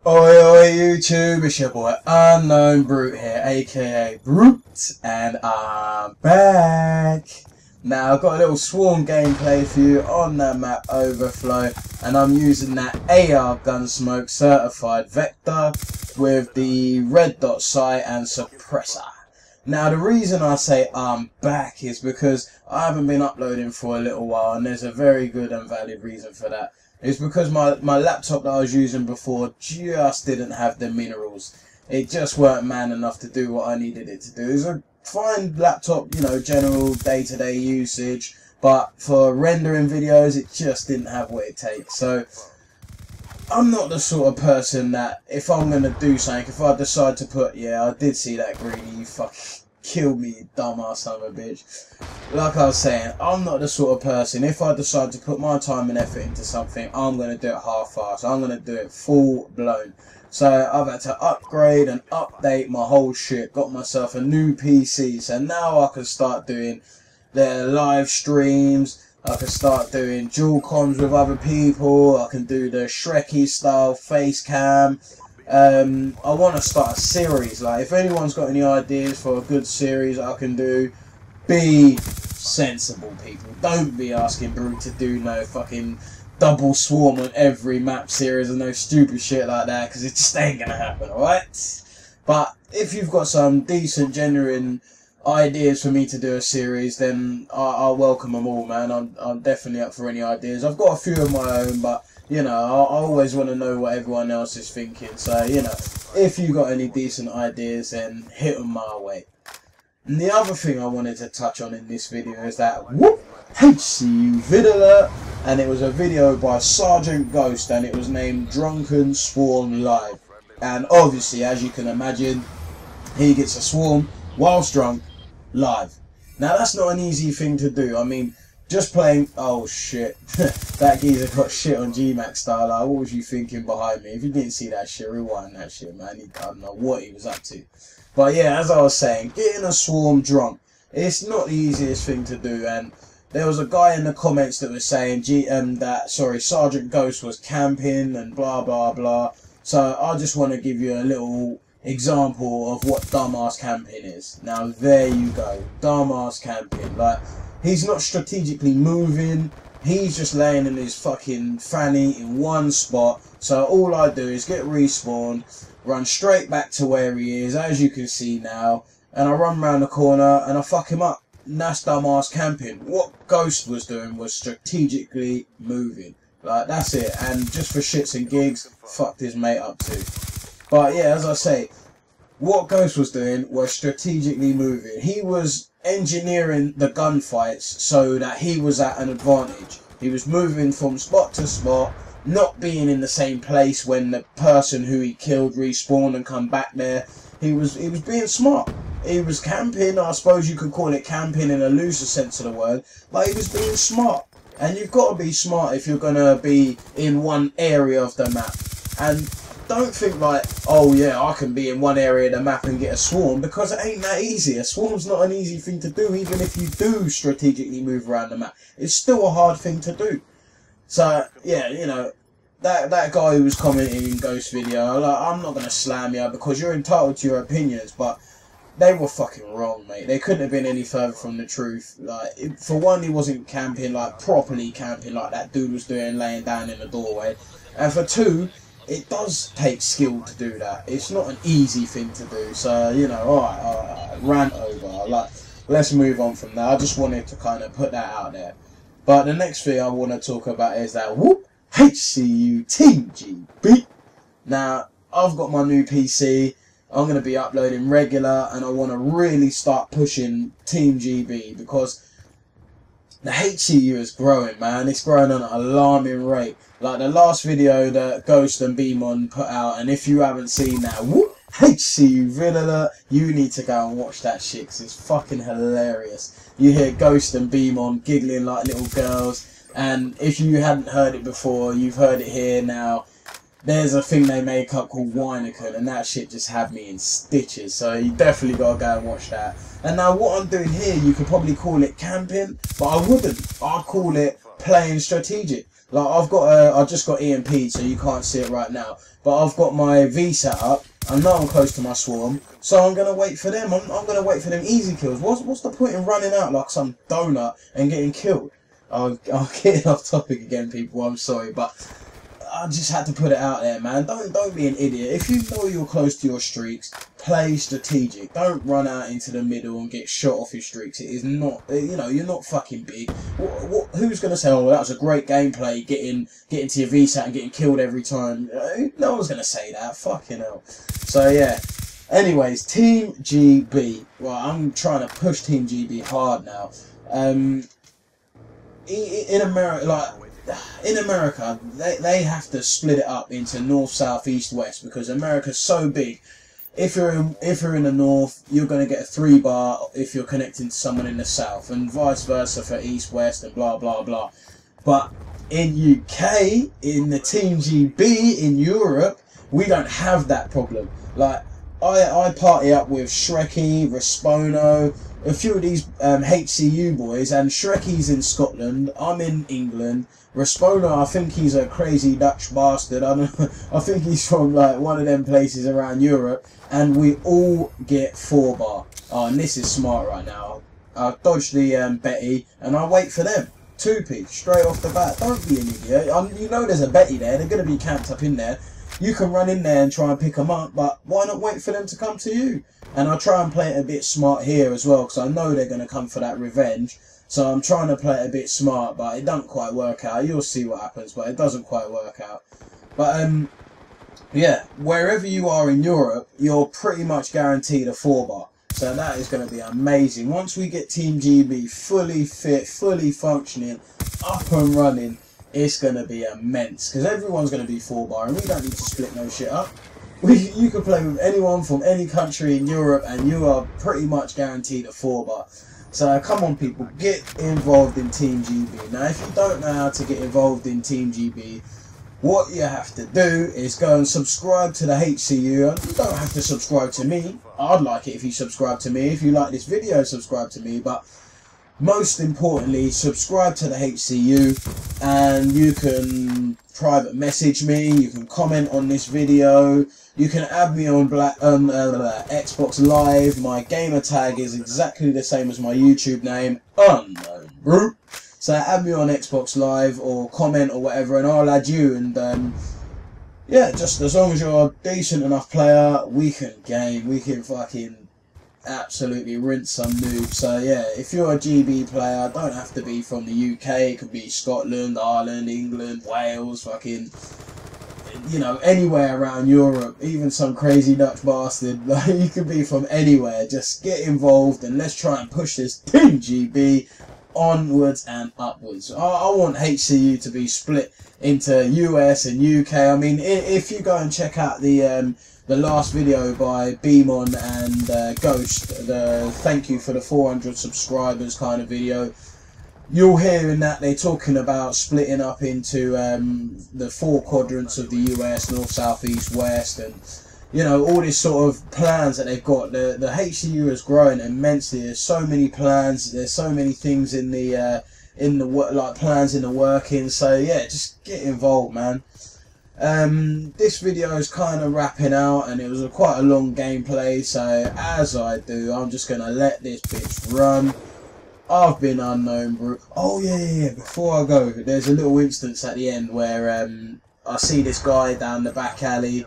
Oi oi YouTube, it's your boy UnknownBrute here, aka Brute, and I'm back. Now I've got a little swarm gameplay for you on the map Overflow, and I'm using that AR Gunsmoke certified Vector with the red dot sight and suppressor. Now the reason I say I'm back is because I haven't been uploading for a little while, and there's a very good and valid reason for that. It's because my laptop that I was using before just didn't have the minerals. It just weren't man enough to do what I needed it to do. It was a fine laptop, you know, general day-to-day usage, but for rendering videos it just didn't have what it takes. So I'm not the sort of person that if I'm going to do something, if I decide to put, yeah, I did see that greenie, you fucking killed me, you dumbass son of a bitch. Like I was saying, I'm not the sort of person, if I decide to put my time and effort into something, I'm going to do it half-assed. I'm going to do it full-blown. So I've had to upgrade and update my whole shit, got myself a new PC, so now I can start doing the live streams, I can start doing dual comms with other people, I can do the Shrekky style face cam. I want to start a series. Like, if anyone's got any ideas for a good series I can do, be sensible, people. Don't be asking Brute to do no fucking double swarm on every map series and no stupid shit like that, because it just ain't gonna happen, alright? But if you've got some decent, genuine ideas for me to do a series, then I'll welcome them all, man. I'm definitely up for any ideas. I've got a few of my own, but you know, I always want to know what everyone else is thinking. So, you know, if you got any decent ideas, then hit them my way. And the other thing I wanted to touch on in this video is that HCU vid alert, and it was a video by Sergeant Ghost, and it was named Drunken Swarm Live. And obviously, as you can imagine, he gets a swarm whilst drunk live. Now that's not an easy thing to do. I mean, just playing, oh shit, that geezer got shit on GMAX style. Like, what was you thinking behind me? If you didn't see that shit, rewind that shit, man. I don't know what he was up to. But yeah, as I was saying, getting a swarm drunk, it's not the easiest thing to do. And there was a guy in the comments that was saying Sergeant Ghost was camping and blah blah blah. So I just want to give you a little example of what dumbass camping is. Now there you go, dumbass camping. Like, he's not strategically moving, he's just laying in his fucking fanny in one spot. So all I do is get respawned, run straight back to where he is, as you can see now, and I run round the corner and I fuck him up. And that's dumbass camping. What Ghost was doing was strategically moving. Like, that's it. And just for shits and gigs, fucked his mate up too. But yeah, as I say, what Ghost was doing was strategically moving. He was engineering the gunfights so that he was at an advantage. He was moving from spot to spot, not being in the same place when the person who he killed respawned and come back there. He was being smart. He was camping. I suppose you could call it camping in a looser sense of the word, but he was being smart. And you've got to be smart if you're going to be in one area of the map. And don't think like, oh yeah, I can be in one area of the map and get a swarm, because it ain't that easy. A swarm's not an easy thing to do, even if you do strategically move around the map. It's still a hard thing to do. So yeah, you know, that guy who was commenting in Ghost video, like, I'm not going to slam you because you're entitled to your opinions, but they were fucking wrong, mate. They couldn't have been any further from the truth. Like, for one, he wasn't camping, like, properly camping like that dude was doing, laying down in the doorway. And for two, it does take skill to do that. It's not an easy thing to do. So, you know, alright, rant over. Like, let's move on from that. I just wanted to kind of put that out there. But the next thing I want to talk about is that HCU Team GB. Now, I've got my new PC. I'm going to be uploading regular, and I want to really start pushing Team GB because the HCU is growing, man. It's growing on an alarming rate. Like the last video that Ghost and Beamon put out, and if you haven't seen that, HCU vid alert, you need to go and watch that shit because it's fucking hilarious. You hear Ghost and Beamon giggling like little girls, and if you hadn't heard it before, you've heard it here now. There's a thing they make up called Winnicott, and that shit just had me in stitches. So you definitely gotta go and watch that. And now what I'm doing here, you could probably call it camping, but I wouldn't. I'd call it playing strategic. Like I just got EMP'd, so you can't see it right now. But I've got my V set up. I know I'm close to my swarm, so I'm gonna wait for them. I'm gonna wait for them easy kills. What's the point in running out like some donut and getting killed? I'll get off topic again, people. I'm sorry, but I just had to put it out there, man. Don't be an idiot. If you know you're close to your streaks, play strategic. Don't run out into the middle and get shot off your streaks. It is not, you know, you're not fucking big. Who's gonna say, oh, that was a great gameplay, getting to your VSAT and getting killed every time? No one's gonna say that. Fucking hell. So yeah. Anyways, Team GB. Well, I'm trying to push Team GB hard now. In America, they have to split it up into north, south, east, west, because America's so big. If you're in the north, you're going to get a 3-bar if you're connecting to someone in the south, and vice versa for east, west, and blah blah blah. But in UK, in the Team GB in Europe, we don't have that problem. Like I party up with Shrekky, Respono, a few of these HCU boys, and Shrekky's in Scotland. I'm in England. Respono, I think he's a crazy Dutch bastard. I don't know. I think he's from like one of them places around Europe, and we all get 4-bar. Oh, and this is smart right now. I dodge the Betty, and I wait for them. 2p straight off the bat. Don't be an idiot. You know there's a Betty there. They're going to be camped up in there. You can run in there and try and pick them up, but why not wait for them to come to you? And I'll try and play it a bit smart here as well, because I know they're going to come for that revenge. So I'm trying to play it a bit smart, but it doesn't quite work out. You'll see what happens, but it doesn't quite work out. But yeah, wherever you are in Europe, you're pretty much guaranteed a 4-bar. So that is going to be amazing. Once we get Team GB fully fit, fully functioning, up and running, it's going to be immense, because everyone's going to be 4-bar, and we don't need to split no shit up. You can play with anyone from any country in Europe, and you are pretty much guaranteed a 4-bar. So come on, people, get involved in Team GB. Now, if you don't know how to get involved in Team GB, what you have to do is go and subscribe to the HCU. You don't have to subscribe to me. I'd like it if you subscribe to me. If you like this video, subscribe to me. But most importantly, subscribe to the HCU, and you can private message me, you can comment on this video, you can add me on Xbox Live. My gamer tag is exactly the same as my YouTube name, UnknownBrute. So add me on Xbox Live or comment or whatever, and I'll add you. And yeah, just as long as you're a decent enough player, we can game, we can fucking absolutely rinse some noobs. So yeah, if you're a GB player, don't have to be from the UK, it could be Scotland, Ireland, England, Wales, fucking, you know, anywhere around Europe, even some crazy Dutch bastard. Like, you could be from anywhere. Just get involved and let's try and push this Team GB onwards and upwards. I want HCU to be split into US and UK. I mean, if you go and check out the last video by Beamon and Ghost, the thank you for the 400 subscribers kind of video, you'll hear in that they're talking about splitting up into the 4 quadrants of the US, north, south, east, west, and you know, all this sort of plans that they've got. The HCU is growing immensely. There's so many plans, there's so many things in the like plans in the working. So yeah, just get involved, man. This video is kind of wrapping out, and it was quite a long gameplay, so as I do, I'm just gonna let this bitch run. I've been UnknownBrute. Oh yeah, before I go, there's a little instance at the end where I see this guy down the back alley,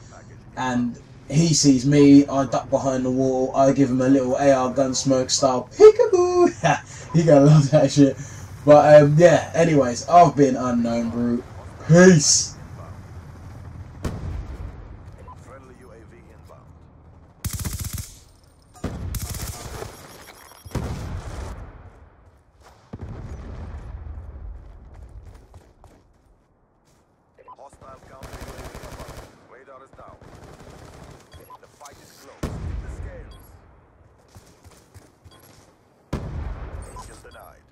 and he sees me. I duck behind the wall, I give him a little AR Gunsmoke style peekaboo. You're gonna love that shit. But yeah, anyways, I've been UnknownBrute. Peace. Hostile counter above. Radar is down. The fight is close. The scales. Kill denied.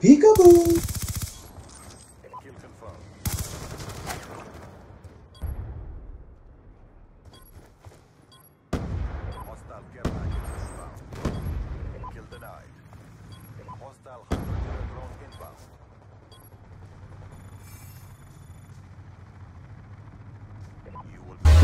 Peekaboo. Kill confirmed. Hostile care package is found. Hostile hunter-killer drone inbound. You will be